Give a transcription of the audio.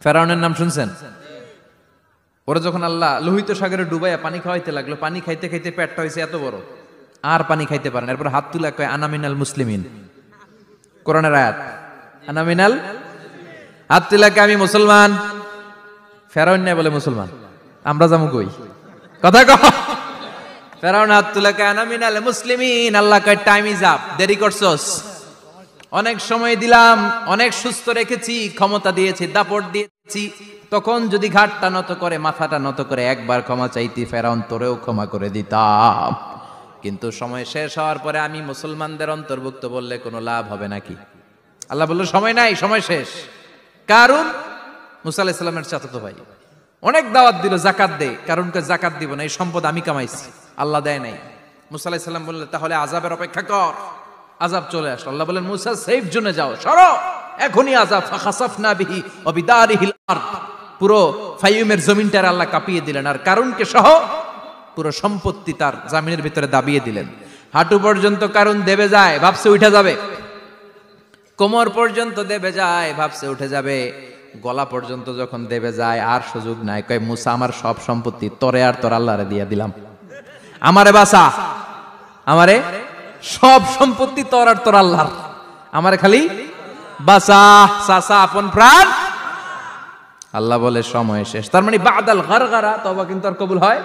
ফেরাউনের নাম শুনছেন? ওরা যখন আল্লাহ লোহিত সাগরে ডুবাইয়া পানি খাওয়াইতে লাগলো, পানি খাইতে খাইতে পেটটা হয়েছে এত বড়, আর পানি খাইতে পারেন। এরপর হাত তুলে কয় আনা মিনাল মুসলিমিন, কোরআনের আয়াত, আনা মিনাল, হাত তুলে কয় আমি মুসলমান। ফেরাউন নাই বলে মুসলমান, আমরা যাবো কই? কথা কহ। ফেরাউন হাত তুলে কয় আনা মিনাল মুসলিমিন। আল্লাহ কয় টাইম ইজ আপ, দেরি করছস, অনেক সময় দিলাম, অনেক সুস্থ রেখেছি, ক্ষমতা দিয়েছি, দাপট দিয়েছি, তখন যদি ঘাটটা নত করে, মাথাটা নত করে একবার ক্ষমা চাইতি, ফেরাউন তোরেও ক্ষমা করে দিতাম। কিন্তু সময় শেষ হওয়ার পরে আমি মুসলমানদের অন্তর্ভুক্ত বললে কোনো লাভ হবে নাকি? আল্লাহ বলল সময় নাই, সময় শেষ। কারণ মুসা আলাইহিস সালামের চাচাতো ভাই অনেক দাওয়াত দিল, জাকাত দে। কারণকে জাকাত দিব না, এই সম্পদ আমি কামাইছি, আল্লাহ দেয় নাই। মুসা আলাইহিস সালাম বললেন তাহলে আযাবের অপেক্ষা কর। আযাব চলে আসলো। আল্লাহ বলেন মুসা সেফ জোনে যাও, সরো, এখনই আযাব। ফাখাসাফনা বিহি ওয়া বিদারিহিল আরদ, পুরো ফাইয়ুমের জমিনটার আল্লাহ কাঁপিয়ে দিলেন, আর কারুনকে সহ পুরো সম্পত্তি তার জামিনের ভিতরে দাবিয়ে দিলেন। হাঁটু পর্যন্ত কারুন দেবে যায়, ভাবছে উঠে যাবে, কোমর পর্যন্ত দেবে যায়, ভাবছে উঠে যাবে, গলা পর্যন্ত যখন দেবে যায় আর সুযোগ নাই। কয় মুসা আমার সব সম্পত্তি তোরে আর তোর আল্লাহরে দিয়ে দিলাম, আমারে বাঁচা, আমারে সব সম্পত্তি তোর আর তোর আল্লাহর, আমারে খালি বাঁচা, চাচা আপন প্রাণ। আল্লাহ বলে সময় শেষ। তার মানে বাদাল গারগারা তওবা কিন্তু আর কবুল হয়